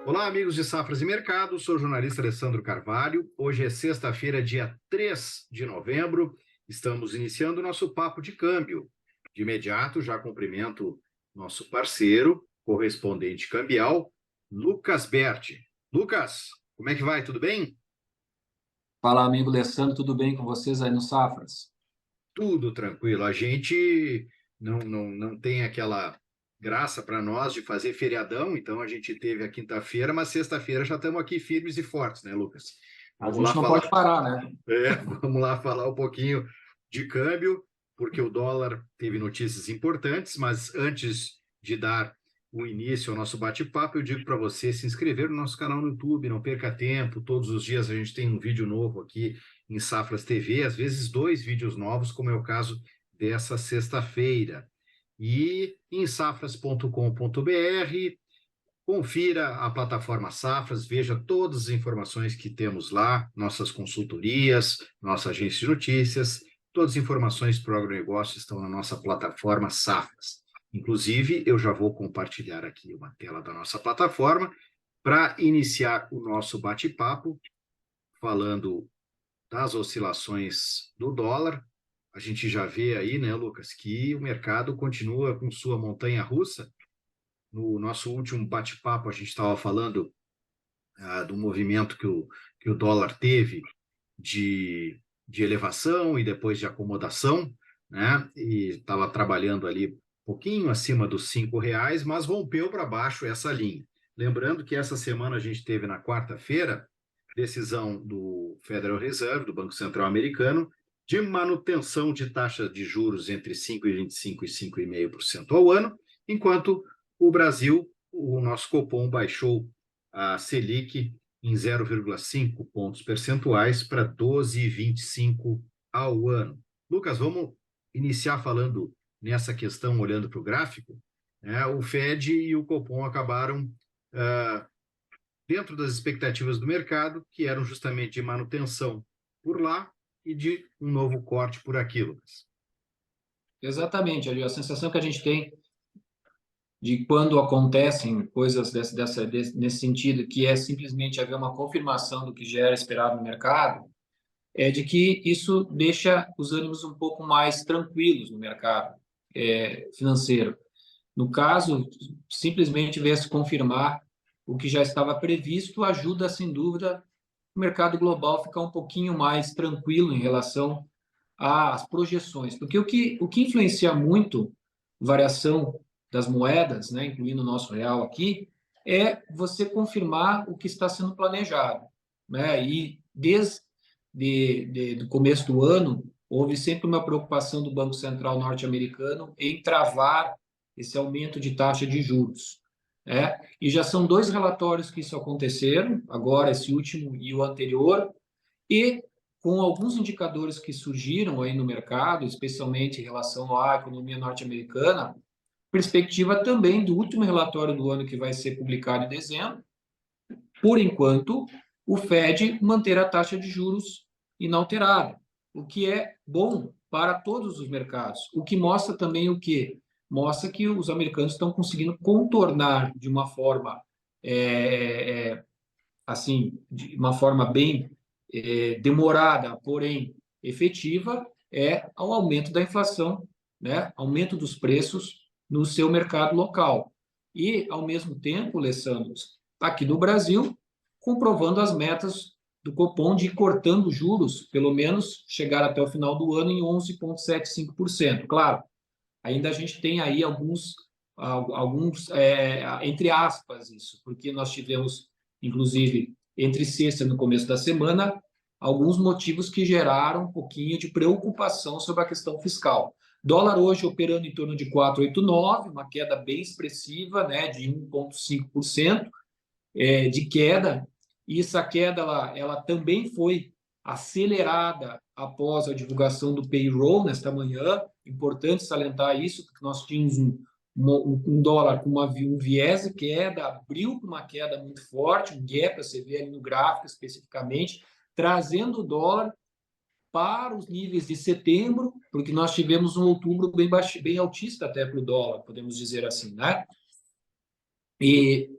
Olá, amigos de Safras e Mercado, sou o jornalista Alessandro Carvalho. Hoje é sexta-feira, dia 3 de novembro. Estamos iniciando o nosso papo de câmbio. De imediato, já cumprimento nosso parceiro, correspondente cambial, Lucas Berti. Lucas, como é que vai? Tudo bem? Fala, amigo Alessandro, tudo bem com vocês aí no Safras? Tudo tranquilo. A gente não tem aquela graça para nós de fazer feriadão, então a gente teve a quinta-feira, mas sexta-feira já estamos aqui firmes e fortes, né, Lucas? A Vamos lá gente não falar, pode parar, né? vamos lá falar um pouquinho de câmbio, porque o dólar teve notícias importantes, mas antes de dar o início ao nosso bate-papo, eu digo para você se inscrever no nosso canal no YouTube, não perca tempo. Todos os dias a gente tem um vídeo novo aqui em Safras TV, às vezes dois vídeos novos, como é o caso dessa sexta-feira. E em safras.com.br, confira a plataforma Safras, veja todas as informações que temos lá, nossas consultorias, nossa agência de notícias, todas as informações para o agronegócio estão na nossa plataforma Safras. Inclusive, eu já vou compartilhar aqui uma tela da nossa plataforma para iniciar o nosso bate-papo, falando das oscilações do dólar. A gente já vê aí, né, Lucas, que o mercado continua com sua montanha-russa. No nosso último bate-papo, a gente estava falando do movimento que o dólar teve de elevação e depois de acomodação, né? E estava trabalhando ali um pouquinho acima dos R$ 5, mas rompeu para baixo essa linha. Lembrando que essa semana a gente teve na quarta-feira decisão do Federal Reserve, do Banco Central Americano, de manutenção de taxa de juros entre 5,25% e 5,5% ao ano, enquanto o Brasil, o nosso Copom baixou a Selic em 0,5 pontos percentuais para 12,25 ao ano. Lucas, vamos iniciar falando nessa questão, olhando para o gráfico. O Fed e o Copom acabaram dentro das expectativas do mercado, que eram justamente de manutenção por lá e de um novo corte por aqui, Lucas. Exatamente, a sensação que a gente tem de quando acontecem coisas nesse sentido, que é simplesmente haver uma confirmação do que já era esperado no mercado, é de que isso deixa os ânimos um pouco mais tranquilos no mercado financeiro. No caso, simplesmente ver se confirmar o que já estava previsto ajuda, sem dúvida, o mercado global ficar um pouquinho mais tranquilo em relação às projeções. Porque o que influencia muito a variação das moedas, né, incluindo o nosso real aqui, é você confirmar o que está sendo planejado. Né? E desde o começo do ano, houve sempre uma preocupação do Banco Central norte-americano em travar esse aumento de taxa de juros. E já são dois relatórios que isso aconteceram, agora esse último e o anterior, e com alguns indicadores que surgiram aí no mercado, especialmente em relação à economia norte-americana, perspectiva também do último relatório do ano que vai ser publicado em dezembro. Por enquanto, o Fed manter a taxa de juros inalterada, o que é bom para todos os mercados. O que mostra também o quê? Mostra que os americanos estão conseguindo contornar de uma forma assim, de uma forma bem demorada, porém efetiva, ao aumento da inflação, né? Aumento dos preços no seu mercado local. E, ao mesmo tempo, Alessandro, aqui no Brasil, comprovando as metas do Copom de ir cortando juros, pelo menos chegar até o final do ano em 11,75%. Claro, ainda a gente tem aí alguns entre aspas, isso, porque nós tivemos, inclusive, entre sexta e no começo da semana, alguns motivos que geraram um pouquinho de preocupação sobre a questão fiscal. Dólar hoje operando em torno de 4,89, uma queda bem expressiva, né, de 1,5% de queda, e essa queda ela também foi acelerada após a divulgação do payroll nesta manhã. Importante salientar isso, porque nós tínhamos um dólar com um viés de queda, abriu com uma queda muito forte, um gap, você vê ali no gráfico especificamente, trazendo o dólar para os níveis de setembro, porque nós tivemos um outubro bem baixo, bem altista até para o dólar, podemos dizer assim, né? E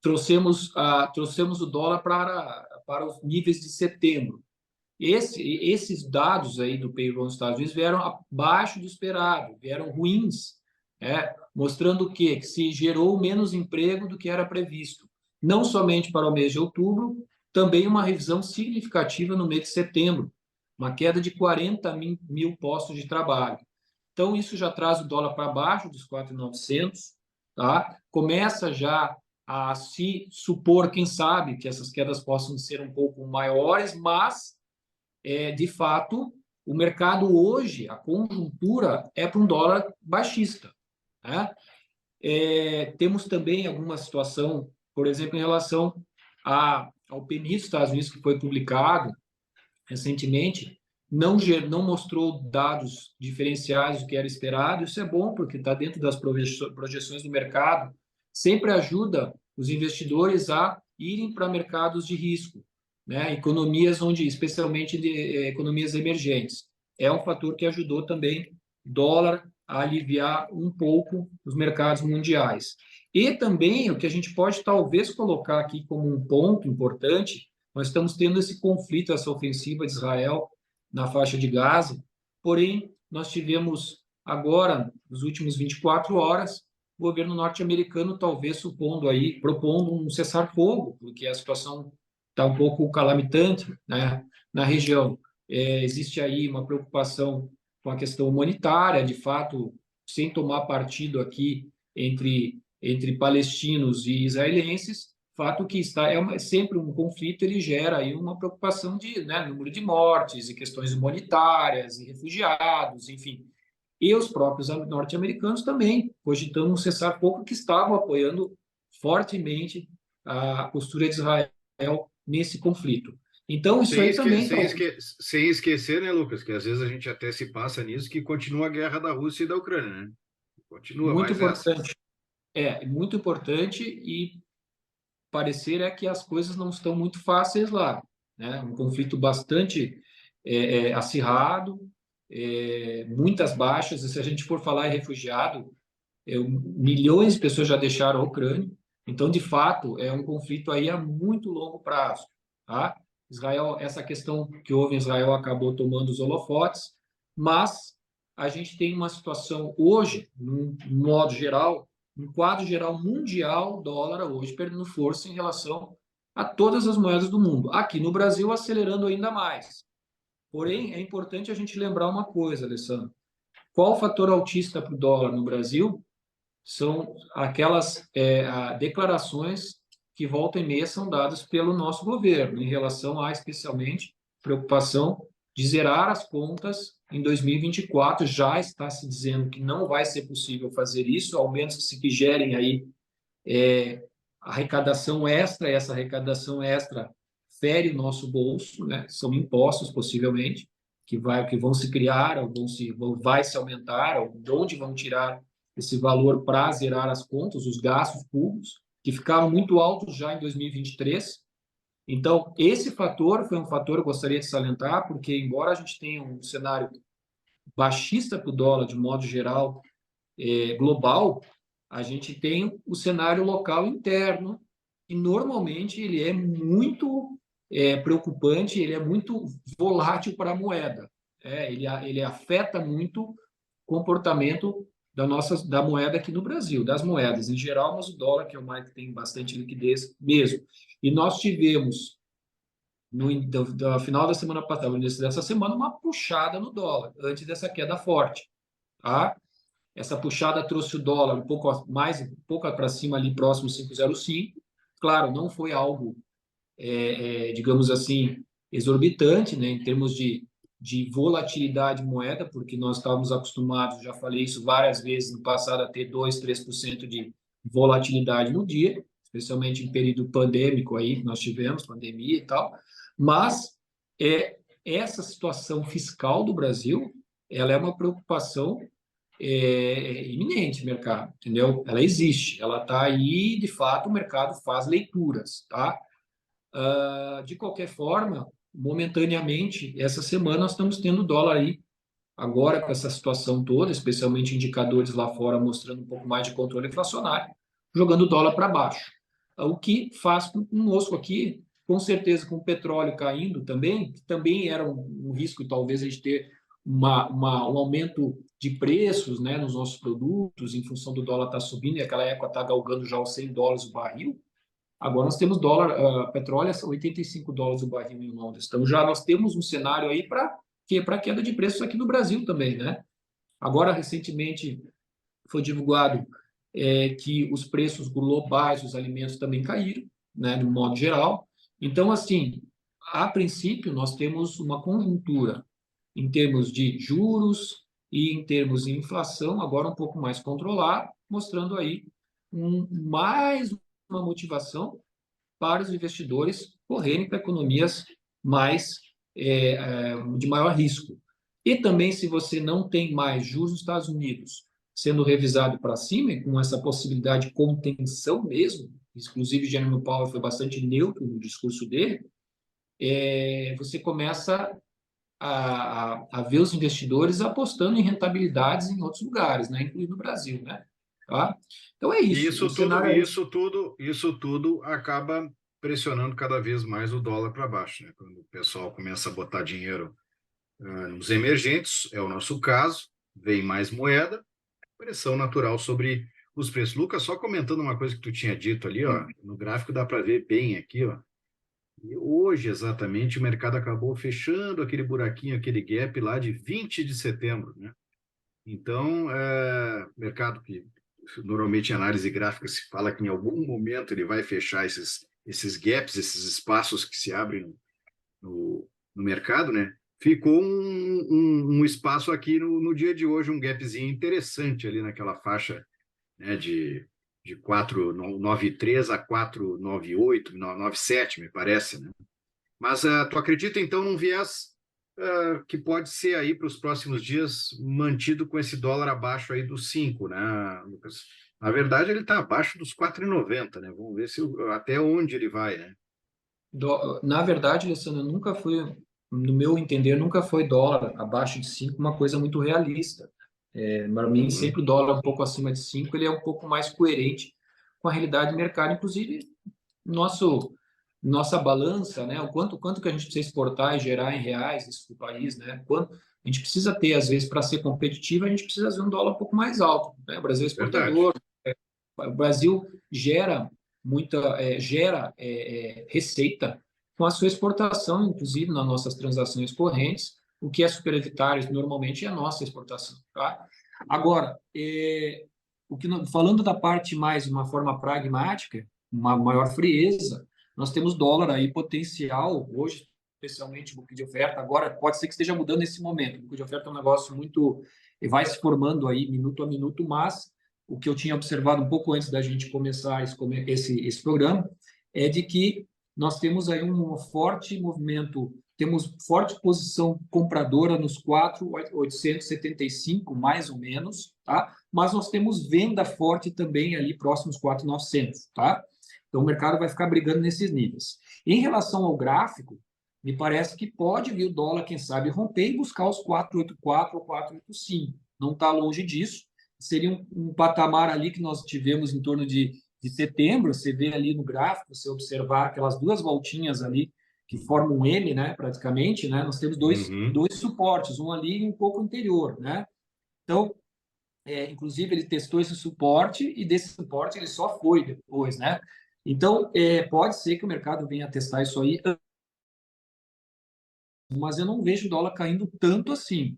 trouxemos o dólar para os níveis de setembro. Esses dados aí do payroll nos Estados Unidos vieram abaixo do esperado, vieram ruins, mostrando o quê? Que se gerou menos emprego do que era previsto. Não somente para o mês de outubro, também uma revisão significativa no mês de setembro, uma queda de 40 mil postos de trabalho. Então, isso já traz o dólar para baixo dos 4.900, tá? Começa já a se supor, quem sabe, que essas quedas possam ser um pouco maiores, mas de fato, o mercado hoje, a conjuntura é para um dólar baixista. Né? Temos também alguma situação, por exemplo, em relação ao PMI dos Estados Unidos, que foi publicado recentemente, não mostrou dados diferenciais do que era esperado. Isso é bom, porque está dentro das projeções do mercado. Sempre ajuda os investidores a irem para mercados de risco, né? Economias especialmente economias emergentes. É um fator que ajudou também o dólar a aliviar um pouco os mercados mundiais. E também o que a gente pode talvez colocar aqui como um ponto importante, nós estamos tendo esse conflito, essa ofensiva de Israel na faixa de Gaza, porém, nós tivemos agora, nos últimos 24 horas, o governo norte-americano talvez propondo um cessar-fogo, porque a situação está um pouco calamitante, né, na região. Existe aí uma preocupação com a questão humanitária, de fato, sem tomar partido aqui entre palestinos e israelenses, fato que sempre um conflito, ele gera aí uma preocupação de, né, número de mortes e questões humanitárias e refugiados, enfim. E os próprios norte-americanos também cogitando um cessar-fogo, que estavam apoiando fortemente a postura de Israel nesse conflito. Então, isso aí também... Sem esquecer, né, Lucas, que às vezes a gente até se passa nisso, que continua a guerra da Rússia e da Ucrânia, né? Continua Muito mais essa. importante. Muito importante, e parecer que as coisas não estão muito fáceis lá, né? Um conflito bastante acirrado, muitas baixas. E se a gente for falar em refugiado, milhões de pessoas já deixaram a Ucrânia. Então, de fato, é um conflito aí a muito longo prazo, tá? Israel, essa questão que houve em Israel acabou tomando os holofotes, mas a gente tem uma situação hoje, num modo geral, um quadro geral mundial, dólar hoje perdendo força em relação a todas as moedas do mundo. Aqui no Brasil, acelerando ainda mais. Porém, é importante a gente lembrar uma coisa, Alessandro. Qual o fator altista para o dólar no Brasil? São aquelas declarações que volta e meia são dadas pelo nosso governo em relação a, especialmente, preocupação de zerar as contas em 2024. Já está se dizendo que não vai ser possível fazer isso, ao menos que se gerem aí arrecadação extra. Essa arrecadação extra fere o nosso bolso, né? São impostos, possivelmente, que vão se criar, ou vai se aumentar, ou de onde vão tirar esse valor para zerar as contas, os gastos públicos, que ficaram muito altos já em 2023. Então, esse fator foi um fator que eu gostaria de salientar, porque, embora a gente tenha um cenário baixista para o dólar, de modo geral, global, a gente tem o cenário local interno, e normalmente ele é muito preocupante, ele é muito volátil para a moeda. Ele afeta muito o comportamento da moeda aqui no Brasil, das moedas em geral, mas o dólar, que é o mais que tem bastante liquidez mesmo. E nós tivemos, no final da semana passada, no início dessa semana, uma puxada no dólar, antes dessa queda forte. Tá? Essa puxada trouxe o dólar um pouco para cima, ali próximo 5,05. Claro, não foi algo, digamos assim, exorbitante, né, em termos de volatilidade de moeda, porque nós estávamos acostumados, já falei isso várias vezes no passado, a ter 2, 3% de volatilidade no dia, especialmente em período pandêmico aí que nós tivemos, pandemia e tal. Mas essa situação fiscal do Brasil, ela é uma preocupação iminente, mercado, entendeu? Ela existe, ela está aí, de fato, o mercado faz leituras, tá? De qualquer forma, momentaneamente, essa semana nós estamos tendo dólar aí, agora com essa situação toda, especialmente indicadores lá fora mostrando um pouco mais de controle inflacionário, jogando o dólar para baixo. o que faz conosco aqui, com certeza, com o petróleo caindo também, que também era um risco, talvez, a gente ter um aumento de preços, né, nos nossos produtos, em função do dólar estar subindo, e aquela época está galgando já os $100 o barril. Agora nós temos petróleo a $85 o barril em Londres. Então já nós temos um cenário aí para queda de preços aqui no Brasil também, né? Agora, recentemente, foi divulgado que os preços globais dos alimentos também caíram, né, de um modo geral. Então, assim, a princípio, nós temos uma conjuntura em termos de juros e em termos de inflação, agora um pouco mais controlada, mostrando aí mais uma motivação para os investidores correrem para economias mais de maior risco. E também, se você não tem mais juros nos Estados Unidos sendo revisado para cima, e com essa possibilidade de contenção mesmo, inclusive Jerome Powell foi bastante neutro no discurso dele, você começa a ver os investidores apostando em rentabilidades em outros lugares, né, incluindo o Brasil, né? Tá? Então é E isso. O isso tudo, cenário é isso tudo acaba pressionando cada vez mais o dólar para baixo, né? Quando o pessoal começa a botar dinheiro nos emergentes, é o nosso caso, vem mais moeda, pressão natural sobre os preços. Lucas, só comentando uma coisa que tu tinha dito ali, ó, no gráfico dá para ver bem aqui, ó. E hoje, exatamente, o mercado acabou fechando aquele buraquinho, aquele gap lá de 20 de setembro, né? Então, mercado que normalmente em análise gráfica se fala que em algum momento ele vai fechar esses gaps, esses espaços que se abrem no mercado, né? Ficou um espaço aqui no dia de hoje, um gapzinho interessante ali naquela faixa, né, de 4,93 a 4,98, 9,7, me parece, né? Mas tu acredita, então, num viés que pode ser aí para os próximos dias mantido com esse dólar abaixo aí dos 5, né, Lucas? Na verdade, ele está abaixo dos 4,90, né? Vamos ver até onde ele vai, né? Na verdade, Alessandro, nunca foi, no meu entender, nunca foi dólar abaixo de 5 uma coisa muito realista. Para mim, Uhum. sempre o dólar um pouco acima de 5 ele é um pouco mais coerente com a realidade do mercado, inclusive nossa balança, né? O quanto que a gente precisa exportar e gerar em reais isso para o país, né? Quanto a gente precisa ter, às vezes, para ser competitivo, a gente precisa ver um dólar um pouco mais alto, né? O Brasil é Verdade. exportador, o Brasil gera receita com a sua exportação, inclusive nas nossas transações correntes, o que é superavitário normalmente é a nossa exportação. Tá? Agora, falando da parte mais de uma forma pragmática, uma maior frieza, nós temos dólar aí potencial, hoje, especialmente o book de oferta, agora pode ser que esteja mudando nesse momento, o book de oferta é um negócio muito, vai se formando aí minuto a minuto, mas o que eu tinha observado um pouco antes da gente começar esse programa, é de que nós temos aí um forte movimento, temos forte posição compradora nos 4,875, mais ou menos, tá? Mas nós temos venda forte também ali próximos 4,900, tá? Então o mercado vai ficar brigando nesses níveis. Em relação ao gráfico, me parece que pode vir o dólar, quem sabe, romper e buscar os 4,84 ou 4,85. Não está longe disso, seria um patamar ali que nós tivemos em torno de setembro. Você vê ali no gráfico, você observar aquelas duas voltinhas ali que formam um M, né, praticamente, né? Nós temos Uhum. dois suportes, um ali e um pouco anterior, né? Então, inclusive, ele testou esse suporte e desse suporte ele só foi depois, né? Então, pode ser que o mercado venha a testar isso aí, mas eu não vejo o dólar caindo tanto assim.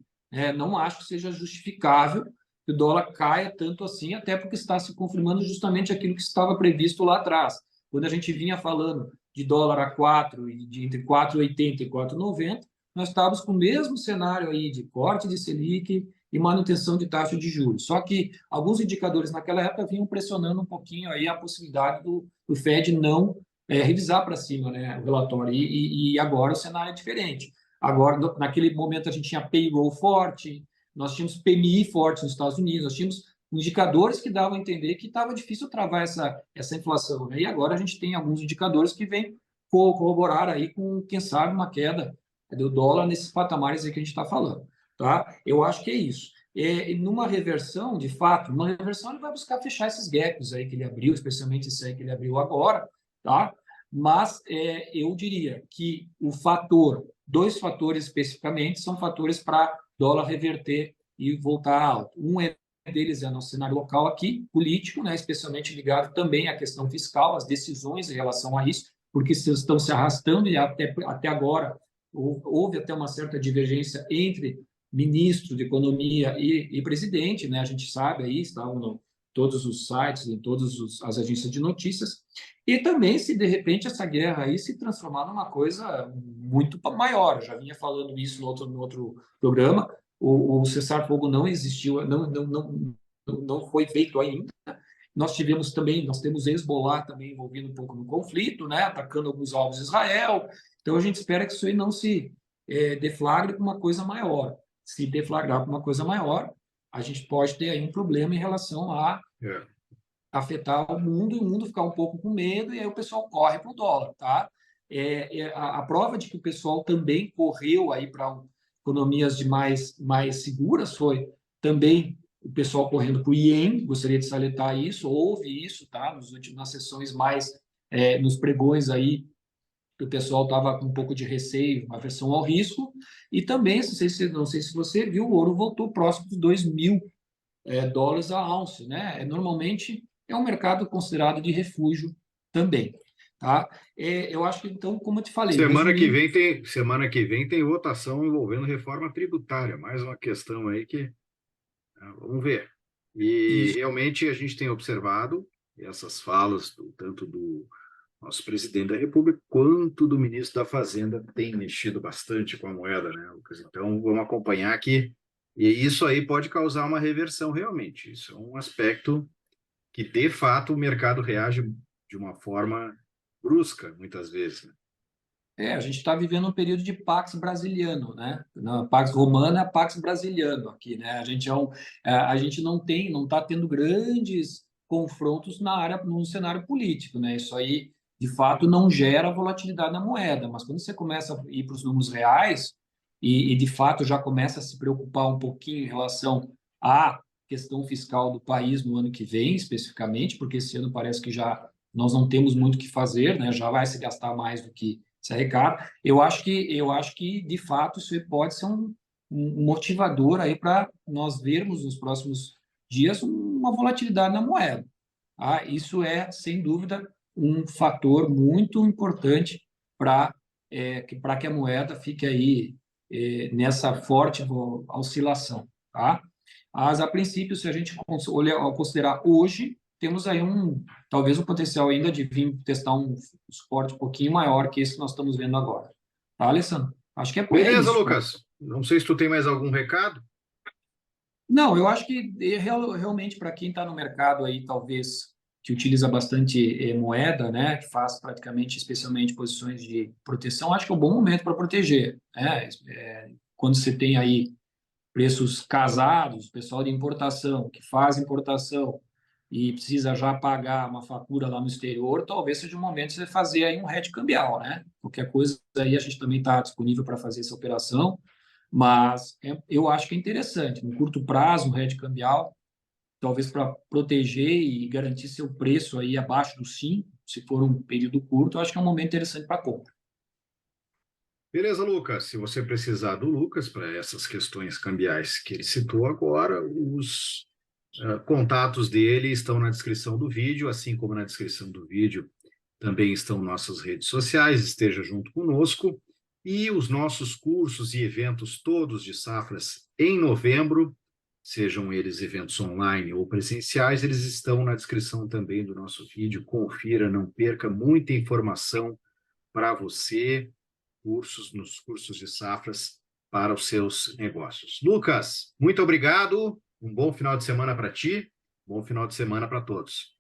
Não acho que seja justificável que o dólar caia tanto assim, até porque está se confirmando justamente aquilo que estava previsto lá atrás. Quando a gente vinha falando de dólar a 4 e de entre 4,80 e 4,90, nós estávamos com o mesmo cenário aí de corte de Selic e manutenção de taxa de juros. Só que alguns indicadores naquela época vinham pressionando um pouquinho aí a possibilidade do Fed não revisar para cima, né, o relatório. E agora o cenário é diferente. Agora, naquele momento, a gente tinha payroll forte, nós tínhamos PMI forte nos Estados Unidos, nós tínhamos indicadores que davam a entender que estava difícil travar essa inflação. Né? E agora a gente tem alguns indicadores que vêm corroborar aí com, quem sabe, uma queda do dólar nesses patamares aí que a gente está falando. Tá? Eu acho que é isso. E numa reversão, de fato, numa reversão ele vai buscar fechar esses gaps aí que ele abriu, especialmente esse aí que ele abriu agora, tá? Mas eu diria que dois fatores especificamente, são fatores para dólar reverter e voltar alto. Um deles é no cenário local aqui, político, né, especialmente ligado também à questão fiscal, às decisões em relação a isso, porque estão se arrastando e até agora houve até uma certa divergência entre ministro de Economia e presidente, né? A gente sabe aí, estavam no todos os sites, em todas as agências de notícias, e também se de repente essa guerra aí se transformar numa coisa muito maior. Eu já vinha falando isso no outro programa. O cessar-fogo não existiu, não foi feito ainda. Nós temos Hezbollah também envolvido um pouco no conflito, né, atacando alguns alvos de Israel. Então a gente espera que isso aí não se deflagre com uma coisa maior. Se deflagrar com uma coisa maior, a gente pode ter aí um problema em relação a É. afetar o mundo e o mundo ficar um pouco com medo e aí o pessoal corre para o dólar, tá? A prova de que o pessoal também correu aí para economias de mais seguras foi também o pessoal correndo para o Ien, gostaria de salientar isso, houve isso, tá? Nas sessões mais, nos pregões aí, que o pessoal estava com um pouco de receio, aversão ao risco, e também, não sei se você viu, o ouro voltou próximo dos 2.000 dólares a ounce, né? Normalmente é um mercado considerado de refúgio também, tá? Eu acho que então, como eu te falei, resumindo, Semana que vem tem votação envolvendo reforma tributária, mais uma questão aí que vamos ver. E isso realmente a gente tem observado essas falas, tanto do nosso presidente da República quanto do ministro da Fazenda tem mexido bastante com a moeda, né, Lucas? Então vamos acompanhar aqui. E isso aí pode causar uma reversão realmente. Isso é um aspecto que, de fato, o mercado reage de uma forma brusca, muitas vezes, né? a gente está vivendo um período de Pax Brasiliano, né? Na Pax Romana, Pax Brasiliano aqui, né? A gente não está tendo grandes confrontos no cenário político, né? Isso aí, de fato, não gera volatilidade na moeda, mas quando você começa a ir para os números reais de fato já começa a se preocupar um pouquinho em relação à questão fiscal do país no ano que vem, especificamente, porque esse ano parece que já nós não temos muito o que fazer, né? Já vai se gastar mais do que se arrecada. Eu acho que de fato isso pode ser um motivador aí para nós vermos nos próximos dias uma volatilidade na moeda. Ah, isso é sem dúvida um fator muito importante para que a moeda fique aí nessa forte oscilação, tá? Mas a princípio, se a gente considerar hoje, temos aí talvez um potencial ainda de vir testar um suporte um pouquinho maior que esse que nós estamos vendo agora. Tá, Alessandro? Acho que é Beleza, isso. Lucas. Não sei se tu tem mais algum recado. Não, eu acho que realmente para quem está no mercado aí, talvez que utiliza bastante moeda, né, que faz praticamente, especialmente posições de proteção, acho que é um bom momento para proteger, né? Quando você tem aí preços casados, pessoal de importação que faz importação e precisa já pagar uma fatura lá no exterior, talvez seja o momento de você fazer aí um hedge cambial, né? Qualquer coisa aí a gente também está disponível para fazer essa operação, mas eu acho que é interessante, no curto prazo, um hedge cambial, talvez para proteger e garantir seu preço aí abaixo do 5, se for um período curto, eu acho que é um momento interessante para compra. Beleza, Lucas. Se você precisar do Lucas para essas questões cambiais que ele citou agora, os contatos dele estão na descrição do vídeo, assim como na descrição do vídeo também estão nossas redes sociais. Esteja junto conosco. E os nossos cursos e eventos todos de safras em novembro, sejam eles eventos online ou presenciais, eles estão na descrição também do nosso vídeo. Confira, não perca muita informação para você nos cursos de safras para os seus negócios. Lucas, muito obrigado. Um bom final de semana para ti, bom final de semana para todos.